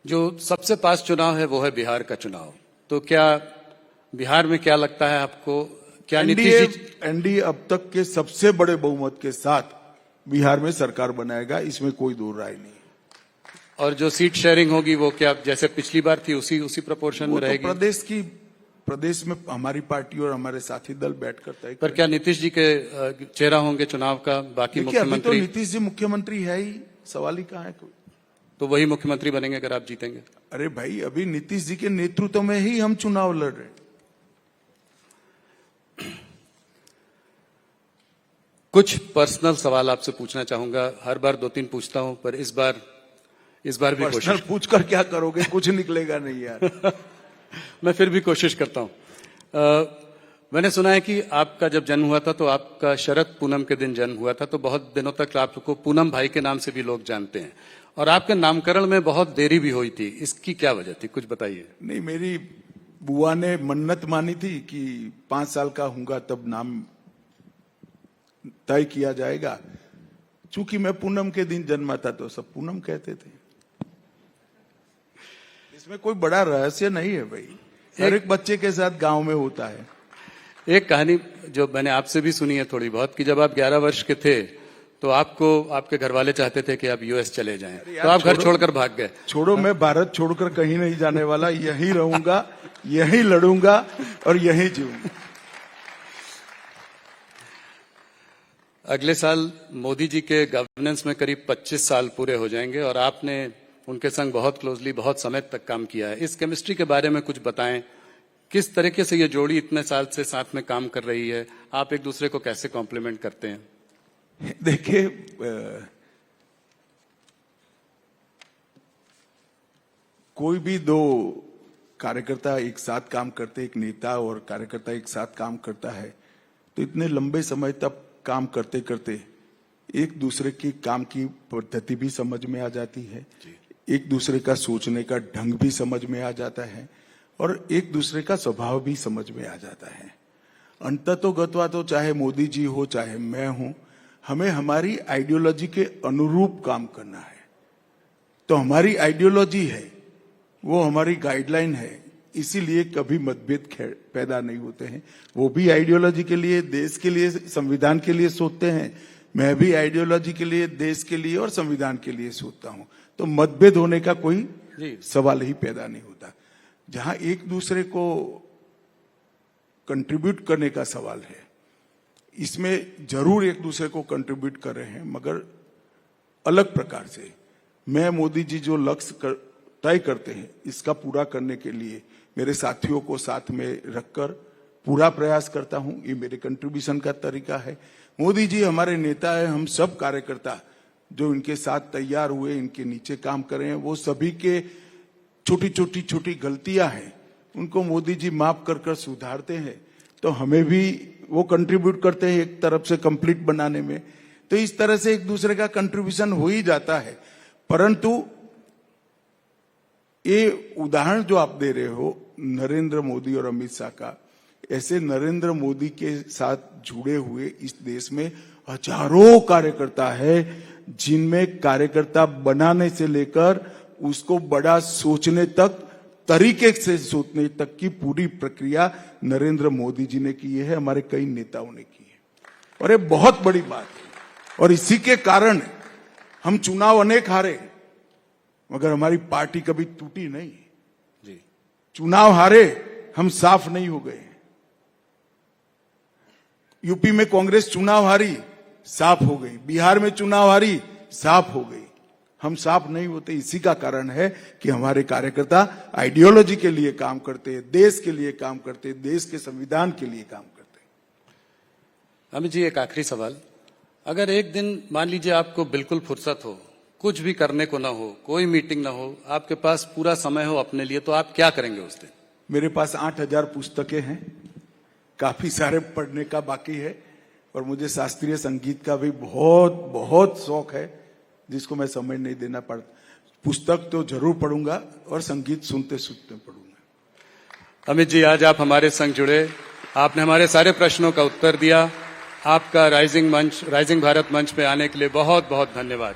जो सबसे पास चुनाव है वो है बिहार का चुनाव। तो क्या बिहार में क्या लगता है आपको, क्या नीतीश जी एनडीए अब तक के सबसे बड़े बहुमत के साथ बिहार में सरकार बनाएगा, इसमें कोई दो राय नहीं। और जो सीट शेयरिंग होगी वो क्या जैसे पिछली बार थी उसी प्रोपोर्शन में रहेगी? प्रदेश में हमारी पार्टी और हमारे साथी दल बैठकर तय। पर क्या नीतीश जी के चेहरा होंगे चुनाव का? बाकी मुख्यमंत्री तो नीतीश जी मुख्यमंत्री है ही, सवाल ही कहाँ है कोई। तो वही मुख्यमंत्री बनेंगे अगर आप जीतेंगे? अरे भाई, अभी नीतीश जी के नेतृत्व में ही हम चुनाव लड़ रहे हैं। कुछ पर्सनल सवाल आपसे पूछना चाहूंगा। हर बार 2-3 पूछता हूं, पर इस बार भी कोशिश। पूछकर क्या करोगे? कुछ निकलेगा नहीं यार। मैं फिर भी कोशिश करता हूं। मैंने सुना है कि आपका जब जन्म हुआ था तो आपका शरद पूनम के दिन जन्म हुआ था, तो बहुत दिनों तक आपको पूनम भाई के नाम से भी लोग जानते हैं, और आपके नामकरण में बहुत देरी भी हुई थी। इसकी क्या वजह थी, कुछ बताइए। नहीं, मेरी बुआ ने मन्नत मानी थी कि 5 साल का हूंगा तब नाम तय किया जाएगा। चूंकि मैं पूनम के दिन जन्मा था तो सब पूनम कहते थे। इसमें कोई बड़ा रहस्य नहीं है भाई, हर एक बच्चे के साथ गांव में होता है। एक कहानी जो मैंने आपसे भी सुनी है थोड़ी बहुत, कि जब आप 11 वर्ष के थे तो आपको आपके घर वाले चाहते थे कि आप यूएस चले जाएं, तो आप घर छोड़कर भाग गए। छोड़ो, मैं भारत छोड़कर कहीं नहीं जाने वाला, यहीं रहूंगा, यहीं लड़ूंगा और यहीं जीऊंगा। अगले साल मोदी जी के गवर्नेंस में करीब 25 साल पूरे हो जाएंगे, और आपने उनके संग बहुत क्लोजली बहुत समय तक काम किया है। इस केमिस्ट्री के बारे में कुछ बताएं। किस तरीके से ये जोड़ी इतने साल से साथ में काम कर रही है? आप एक दूसरे को कैसे कॉम्प्लीमेंट करते हैं? देखिए, कोई भी दो कार्यकर्ता एक साथ काम करते, एक नेता और कार्यकर्ता एक साथ काम करता है, तो इतने लंबे समय तक काम करते करते एक दूसरे की काम की पद्धति भी समझ में आ जाती है, एक दूसरे का सोचने का ढंग भी समझ में आ जाता है, और एक दूसरे का स्वभाव भी समझ में आ जाता है। अंततोगत्वा तो चाहे मोदी जी हो चाहे मैं हूं, हमें हमारी आइडियोलॉजी के अनुरूप काम करना है। तो हमारी आइडियोलॉजी है, वो हमारी गाइडलाइन है, इसीलिए कभी मतभेद पैदा नहीं होते हैं। वो भी आइडियोलॉजी के लिए, देश के लिए, संविधान के लिए सोचते हैं, मैं भी आइडियोलॉजी के लिए, देश के लिए और संविधान के लिए सोचता हूं। तो मतभेद होने का कोई सवाल ही पैदा नहीं होता। जहां एक दूसरे को कंट्रीब्यूट करने का सवाल है, इसमें जरूर एक दूसरे को कंट्रीब्यूट कर रहे हैं, मगर अलग प्रकार से। मैं मोदी जी जो लक्ष्य तय करते हैं, इसका पूरा करने के लिए मेरे साथियों को साथ में रखकर पूरा प्रयास करता हूं। ये मेरे कंट्रीब्यूशन का तरीका है। मोदी जी हमारे नेता है, हम सब कार्यकर्ता जो इनके साथ तैयार हुए, इनके नीचे काम कर रहे हैं, वो सभी के छोटी गलतियां हैं, उनको मोदी जी माफ कर सुधारते हैं। तो हमें भी वो कंट्रीब्यूट करते हैं एक तरफ से कंप्लीट बनाने में। तो इस तरह से एक दूसरे का कंट्रीब्यूशन हो ही जाता है। परंतु ये उदाहरण जो आप दे रहे हो नरेंद्र मोदी और अमित शाह का, ऐसे नरेंद्र मोदी के साथ जुड़े हुए इस देश में हजारों कार्यकर्ता है, जिनमें कार्यकर्ता बनाने से लेकर उसको बड़ा सोचने तक, तरीके से सोचने तक की पूरी प्रक्रिया नरेंद्र मोदी जी ने की है, हमारे कई नेताओं ने की है, और ये बहुत बड़ी बात है। और इसी के कारण हम चुनाव अनेक हारे, मगर हमारी पार्टी कभी टूटी नहीं जी। चुनाव हारे, हम साफ नहीं हो गए। यूपी में कांग्रेस चुनाव हारी, साफ हो गई। बिहार में चुनाव हारी, साफ हो गई। हम साफ नहीं होते, इसी का कारण है कि हमारे कार्यकर्ता आइडियोलॉजी के लिए काम करते हैं, देश के लिए काम करते हैं, देश के संविधान के लिए काम करते हैं। अमित जी, एक आखिरी सवाल। अगर एक दिन मान लीजिए आपको बिल्कुल फुर्सत हो, कुछ भी करने को ना हो, कोई मीटिंग ना हो, आपके पास पूरा समय हो अपने लिए, तो आप क्या करेंगे उस दिन? मेरे पास 8000 पुस्तकें हैं, काफी सारे पढ़ने का बाकी है, और मुझे शास्त्रीय संगीत का भी बहुत शौक है, जिसको मैं समय नहीं देना पड़ता। पुस्तक तो जरूर पढ़ूंगा और संगीत सुनते सुनते पढ़ूंगा। अमित जी, आज आप हमारे संग जुड़े, आपने हमारे सारे प्रश्नों का उत्तर दिया। आपका राइजिंग भारत मंच पे आने के लिए बहुत बहुत धन्यवाद।